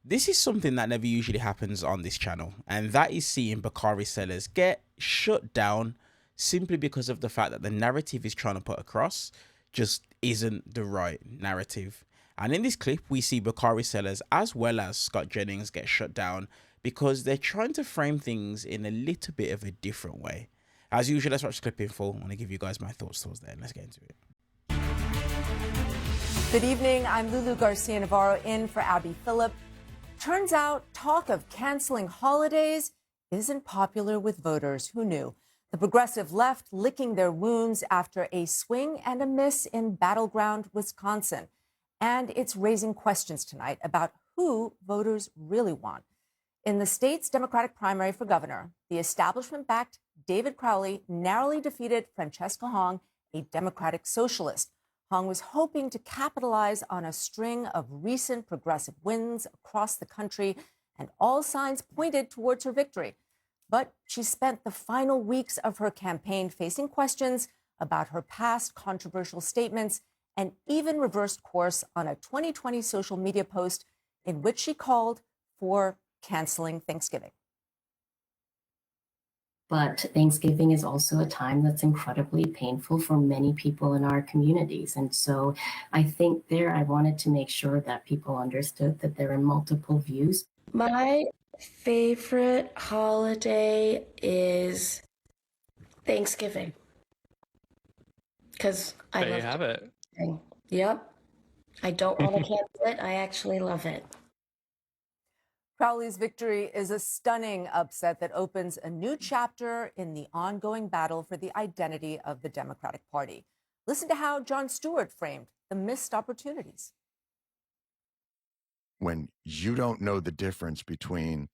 This is something that never usually happens on this channel, and that is seeing Bakari Sellers get shut down simply because of the fact that the narrative he's trying to put across just isn't the right narrative. And in this clip, we see Bakari Sellers as well as Scott Jennings get shut down because they're trying to frame things in a little bit of a different way. As usual, let's watch the clip in full. I want to give you guys my thoughts towards that. Let's get into it. Good evening. I'm Lulu Garcia-Navarro in for Abby Phillip. Turns out talk of canceling holidays isn't popular with voters. Who knew? The progressive left licking their wounds after a swing and a miss in battleground Wisconsin. And it's raising questions tonight about who voters really want. In the state's Democratic primary for governor, the establishment-backed David Crowley narrowly defeated Francesca Hong, a Democratic socialist. Hong was hoping to capitalize on a string of recent progressive wins across the country, and all signs pointed towards her victory. But she spent the final weeks of her campaign facing questions about her past controversial statements and even reversed course on a 2020 social media post in which she called for canceling Thanksgiving. But Thanksgiving is also a time that's incredibly painful for many people in our communities. And so I think I wanted to make sure that people understood that there are multiple views. My favorite holiday is Thanksgiving. Because I There you have it. Thanksgiving. Yep. I don't want to cancel it. I actually love it. Crowley's victory is a stunning upset that opens a new chapter in the ongoing battle for the identity of the Democratic Party. Listen to how Jon Stewart framed the missed opportunities. When you don't know the difference between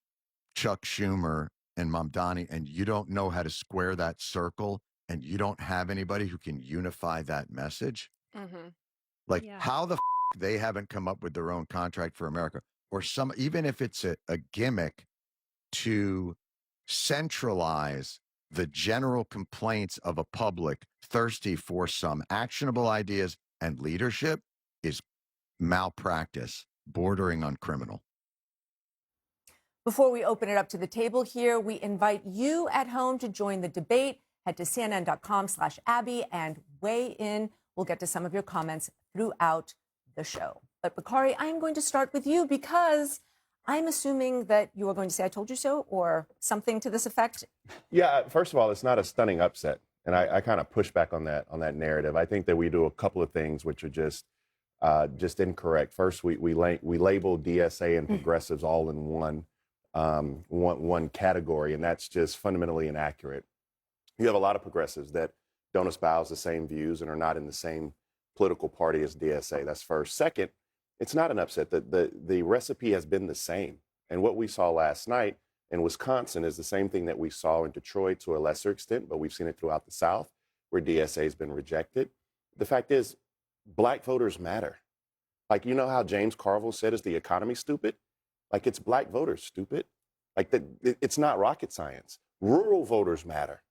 Chuck Schumer and Mamdani, and you don't know how to square that circle, and you don't have anybody who can unify that message, how the they haven't come up with their own contract for America, or even if it's a gimmick to centralize the general complaints of a public thirsty for some actionable ideas and leadership, is malpractice bordering on criminal. Before we open it up to the table here, we invite you at home to join the debate. Head to cnn.com/Abby and weigh in. We'll get to some of your comments throughout the show. But Bakari, I'm going to start with you because I'm assuming that you are going to say, I told you so, or something to this effect. Yeah, first of all, it's not a stunning upset. And I kind of push back on that narrative. I think that we do a couple of things which are just incorrect. First, we label DSA and progressives all in one category, and that's just fundamentally inaccurate. You have a lot of progressives that don't espouse the same views and are not in the same political party as DSA. That's first. Second, it's not an upset. The recipe has been the same. And what we saw last night in Wisconsin is the same thing that we saw in Detroit to a lesser extent, but we've seen it throughout the South where DSA has been rejected. The fact is, Black voters matter. Like, you know how James Carville said, is the economy stupid? Like, it's Black voters stupid. Like, it's not rocket science. Rural voters matter.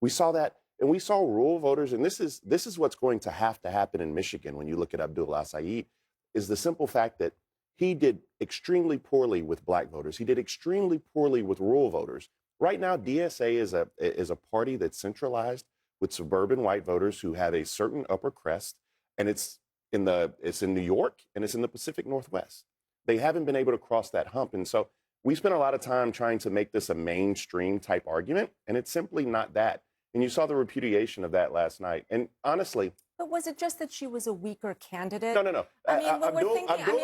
We saw that, and we saw rural voters, and this is what's going to have to happen in Michigan when you look at Abdul Saeed, is the simple fact that he did extremely poorly with Black voters. He did extremely poorly with rural voters. Right now, DSA is a party that's centralized with suburban white voters who have a certain upper crest, and it's in New York and it's in the Pacific Northwest. They haven't been able to cross that hump, and so we spent a lot of time trying to make this a mainstream type argument, and it's simply not that. And you saw the repudiation of that last night. And honestly, but was it just that she was a weaker candidate? No. I mean, Abdul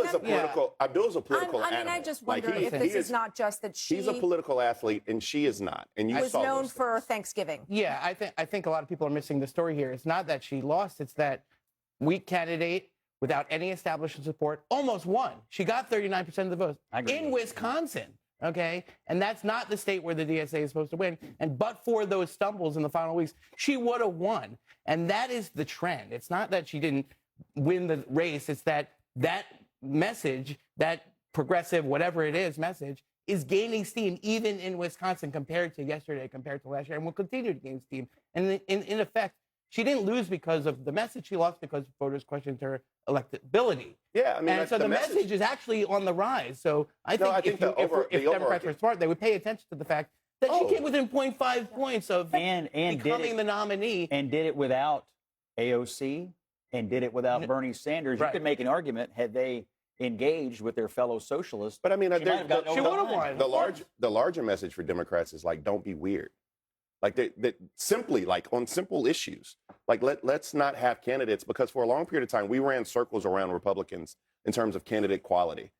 is a political animal. I just wonder if this is not just that he's a political athlete and she is not. And you was known for Thanksgiving. Yeah, I think a lot of people are missing the story here. It's not that she lost; it's that weak candidate without any establishment support almost won. She got 39% of the votes in Wisconsin. Okay, and that's not the state where the DSA is supposed to win. And but for those stumbles in the final weeks, she would have won. And that is the trend. It's not that she didn't win the race. It's that message, that progressive, whatever it is, message is gaining steam even in Wisconsin compared to yesterday, compared to last year, and will continue to gain steam. And in effect, she didn't lose because of the message. She lost because voters questioned her electability. Yeah, I mean, and so the message is actually on the rise. So I think if Democrats were smart, they would pay attention to the fact that she came within 0.5 points of becoming the nominee. And did it without AOC and did it without Bernie Sanders. You could make an argument had they engaged with their fellow socialists. But I mean, she would have won. The larger message for Democrats is like, don't be weird. Like that simply, like on simple issues, like let's not have candidates, because for a long period of time we ran circles around Republicans in terms of candidate quality.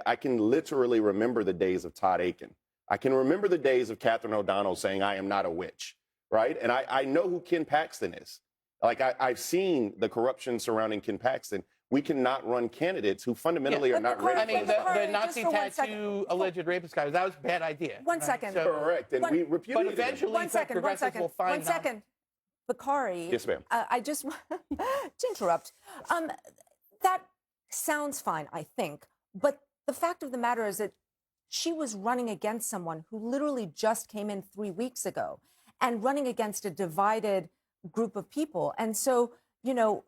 I can literally remember the days of Todd Aiken. I can remember the days of Catherine O'Donnell saying, I am not a witch, right? And I know who Ken Paxton is. Like I've seen the corruption surrounding Ken Paxton. We cannot run candidates who fundamentally are not ready. I mean, the Nazi tattoo alleged rapist guy, that was a bad idea. One second. Correct. And we repudiated But eventually, One second. Bakari. Yes, ma'am. I just to interrupt. That sounds fine, I think. But the fact of the matter is that she was running against someone who literally just came in 3 weeks ago and running against a divided group of people. And so, you know,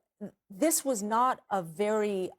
this was not a very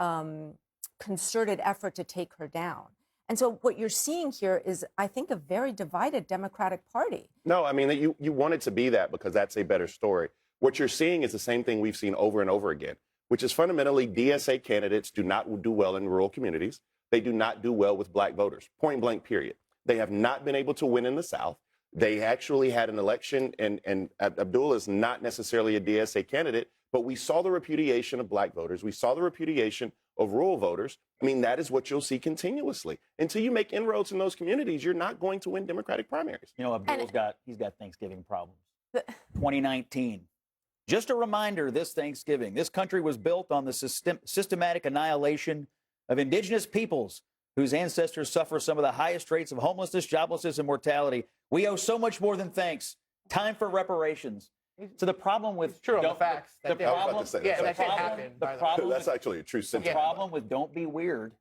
concerted effort to take her down. And so what you're seeing here is, I think, a very divided Democratic Party. No, I mean, you want it to be that because that's a better story. What you're seeing is the same thing we've seen over and over again, which is fundamentally DSA candidates do not do well in rural communities. They do not do well with black voters, point blank, period. They have not been able to win in the South. They actually had an election, and Abdul is not necessarily a DSA candidate, but we saw the repudiation of black voters. We saw the repudiation of rural voters. I mean, that is what you'll see continuously. Until you make inroads in those communities, you're not going to win Democratic primaries. You know, Abdul's he's got Thanksgiving problems. 2019. Just a reminder, this Thanksgiving, this country was built on the systematic annihilation of indigenous peoples whose ancestors suffer some of the highest rates of homelessness, joblessness, and mortality. We owe so much more than thanks. Time for reparations. So the problem with the facts. That's actually a true sentiment. The problem with don't be weird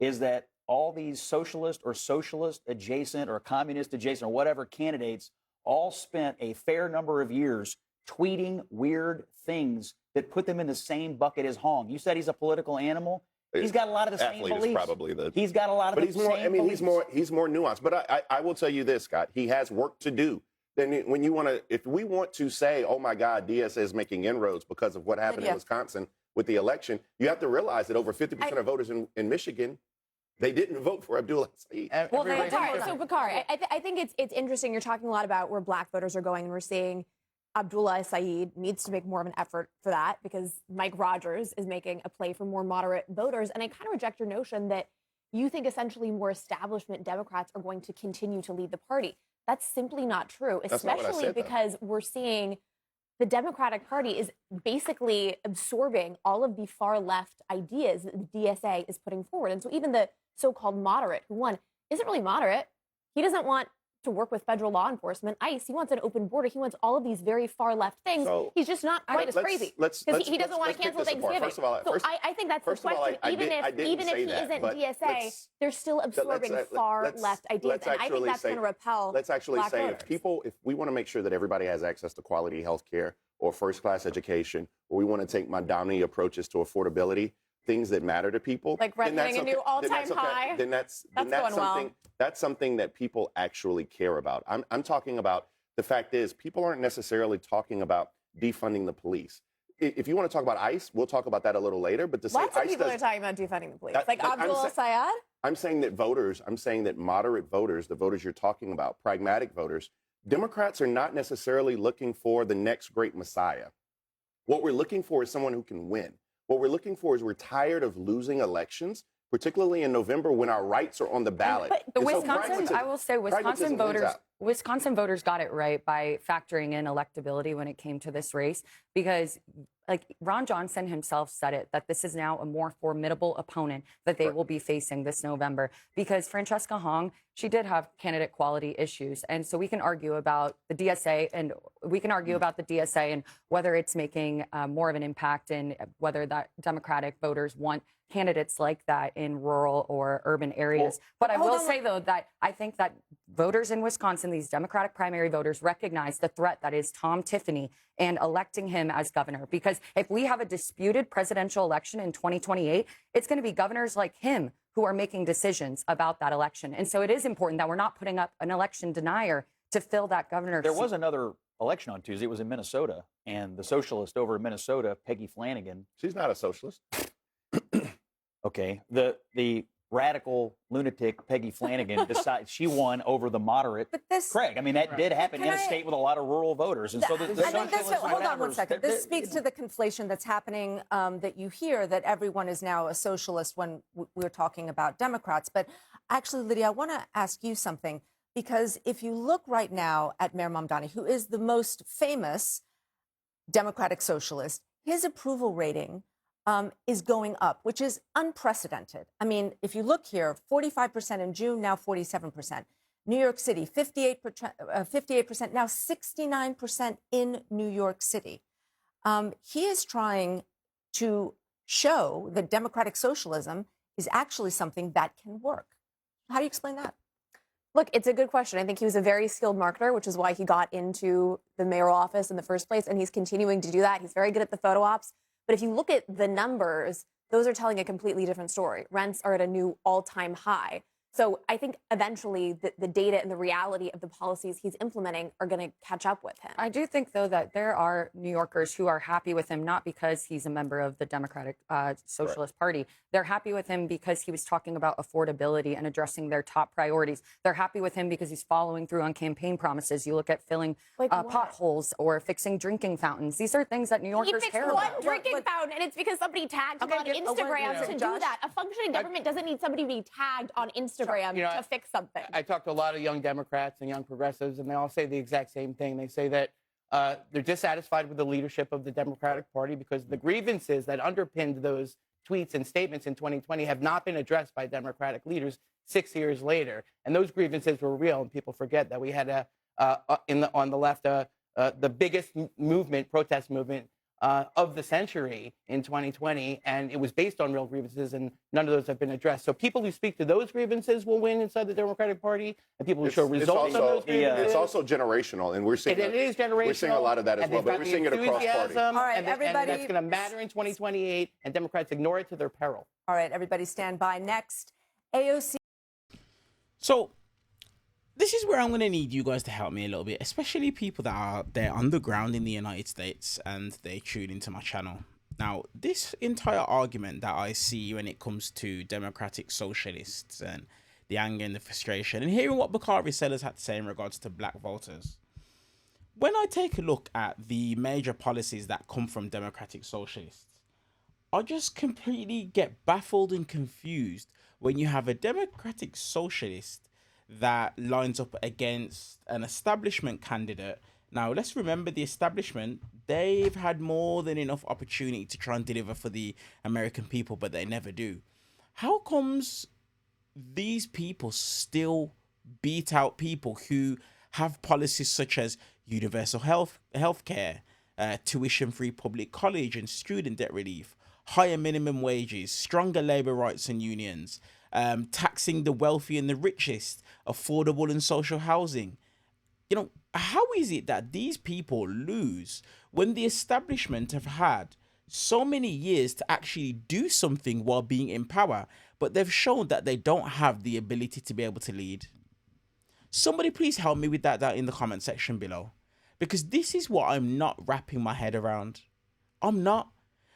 is that all these socialist or socialist adjacent or communist adjacent or whatever candidates all spent a fair number of years tweeting weird things that put them in the same bucket as Hong. You said he's a political animal. He's got a lot of the same beliefs. Probably he's got a lot of the same beliefs. He's more nuanced. But I will tell you this, Scott. He has work to do. Then when you want to, if we want to say, oh my God, DSA is making inroads because of what happened in Wisconsin with the election, you have to realize that over 50% of voters in Michigan, they didn't vote for Abdullah Saeed. Well, so Bakari, I think it's interesting. You're talking a lot about where black voters are going, and we're seeing Abdullah Saeed needs to make more of an effort for that because Mike Rogers is making a play for more moderate voters. And I kind of reject your notion that you think essentially more establishment Democrats are going to continue to lead the party. That's simply not true, especially because we're seeing the Democratic Party is basically absorbing all of the far left ideas that the DSA is putting forward. And so even the so-called moderate who won isn't really moderate. He doesn't want to work with federal law enforcement, ICE. He wants an open border. He wants all of these very far left things. So, he's just not quite as crazy because he doesn't want to cancel Thanksgiving. I think that's the question. Even if he isn't DSA, they're still absorbing far left ideas, and I think that's going to repel. Let's actually black say voters. if we want to make sure that everybody has access to quality health care or first-class education, or we want to take Madani approaches to affordability, things that matter to people, like rent hitting a new all-time high. Then that's something. That's something that people actually care about. I'm talking about the fact is people aren't necessarily talking about defunding the police. If you want to talk about ICE, we'll talk about that a little later. But to say lots of ICE people are talking about defunding the police, like Abdul Syed. I'm saying that moderate voters, the voters you're talking about, pragmatic voters, Democrats are not necessarily looking for the next great messiah. What we're looking for is someone who can win. What we're looking for is we're tired of losing elections, particularly in November when our rights are on the ballot. But Wisconsin, I will say, Wisconsin voters got it right by factoring in electability when it came to this race, because like Ron Johnson himself said it, that this is now a more formidable opponent that they will be facing this November, because Francesca Hong, she did have candidate quality issues. And so we can argue about the DSA and whether it's making more of an impact and whether that Democratic voters want candidates like that in rural or urban areas. But I will say, though, that I think that voters in Wisconsin, these Democratic primary voters, recognize the threat that is Tom Tiffany and electing him as governor. Because if we have a disputed presidential election in 2028, it's going to be governors like him who are making decisions about that election. And so it is important that we're not putting up an election denier to fill that governor There seat. was another election on Tuesday. It was in Minnesota, and the socialist over in Minnesota, Peggy Flanagan. She's not a socialist. Okay, the radical lunatic Peggy Flanagan decided she won over the moderate Craig. I mean, that did happen in a state with a lot of rural voters, and so the socialists. Hold on one second. This speaks to the conflation that's happening that you hear that everyone is now a socialist when we're talking about Democrats. But actually, Lydia, I want to ask you something, because if you look right now at Mayor Mamdani, who is the most famous Democratic socialist, his approval rating is going up, which is unprecedented. I mean, if you look here, 45% in June, now 47%. New York City, 58%, now 69% in New York City. He is trying to show that democratic socialism is actually something that can work. How do you explain that? Look, it's a good question. I think he was a very skilled marketer, which is why he got into the mayoral office in the first place, and he's continuing to do that. He's very good at the photo ops. But if you look at the numbers, those are telling a completely different story. Rents are at a new all-time high. So I think eventually the data and the reality of the policies he's implementing are going to catch up with him. I do think, though, that there are New Yorkers who are happy with him, not because he's a member of the Democratic Socialist Party. They're happy with him because he was talking about affordability and addressing their top priorities. They're happy with him because he's following through on campaign promises. You look at filling potholes or fixing drinking fountains. These are things that New Yorkers care about. He fixed one drinking fountain, and it's because somebody tagged him on Instagram to do that. A functioning government doesn't need somebody to be tagged on Instagram to fix something. I talked to a lot of young Democrats and young progressives, and they all say the exact same thing. They say that they're dissatisfied with the leadership of the Democratic Party because the grievances that underpinned those tweets and statements in 2020 have not been addressed by Democratic leaders 6 years later. And those grievances were real, and people forget that we had on the left the biggest protest movement of the century in 2020, and it was based on real grievances, and none of those have been addressed. So people who speak to those grievances will win inside the Democratic Party, and people who show results on those grievances. It's also generational, and we're seeing it is generational. We're seeing a lot of that as well, but we're seeing it across party. All right, everybody. And that's going to matter in 2028, and Democrats ignore it to their peril. All right, everybody stand by. Next, AOC. So this is where I'm going to need you guys to help me a little bit, especially people that are there on the ground in the United States and they tune into my channel. Now, this entire argument that I see when it comes to democratic socialists and the anger and the frustration, and hearing what Bakari Sellers had to say in regards to black voters, when I take a look at the major policies that come from democratic socialists, I just completely get baffled and confused when you have a democratic socialist that lines up against an establishment candidate. Now, let's remember the establishment, they've had more than enough opportunity to try and deliver for the American people, but they never do. How comes these people still beat out people who have policies such as universal healthcare, tuition-free public college and student debt relief, higher minimum wages, stronger labor rights and unions, taxing the wealthy and the richest, affordable and social housing? You know, how is it that these people lose when the establishment have had so many years to actually do something while being in power, but they've shown that they don't have the ability to be able to lead? Somebody please help me with that in the comment section below, because this is what I'm not wrapping my head around. I'm not.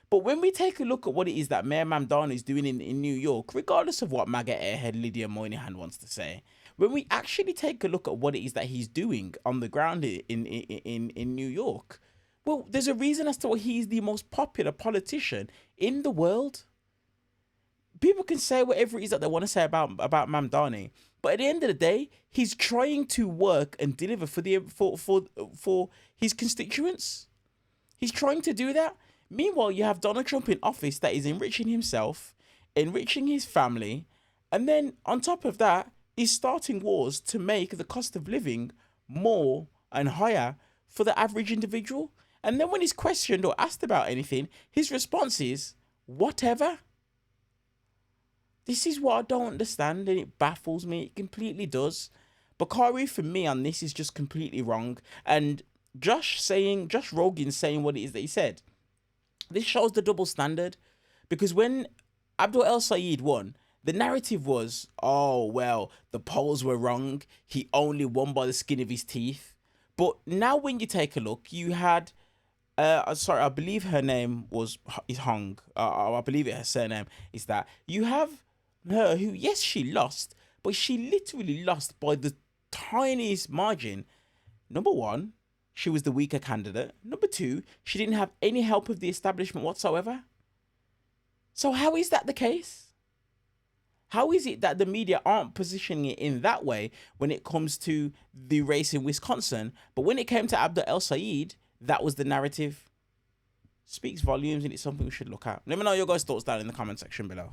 But when we take a look at what it is that Mayor Mamdani is doing in New York, regardless of what MAGA airhead Lydia Moynihan wants to say, when we actually take a look at what it is that he's doing on the ground in New York, well, there's a reason as to why he's the most popular politician in the world. People can say whatever it is that they want to say about Mamdani, but at the end of the day, he's trying to work and deliver for his constituents. He's trying to do that. Meanwhile, you have Donald Trump in office that is enriching himself, enriching his family, and then on top of that, he's starting wars to make the cost of living more and higher for the average individual. And then when he's questioned or asked about anything, his response is, whatever. This is what I don't understand, and it baffles me. It completely does. Bakari, for me, on this is just completely wrong. And Josh Rogin saying what it is that he said, this shows the double standard. Because when Abdul El Sayed won, the narrative was, oh, well, the polls were wrong. He only won by the skin of his teeth. But now when you take a look, you had, I believe her name is Hong. I believe her surname is that. You have her who, yes, she lost, but she literally lost by the tiniest margin. Number one, she was the weaker candidate. Number two, she didn't have any help of the establishment whatsoever. So how is that the case? How is it that the media aren't positioning it in that way when it comes to the race in Wisconsin, but when it came to Abdul El Sayed, that was the narrative? Speaks volumes, and it's something we should look at. Let me know your guys' thoughts down in the comment section below.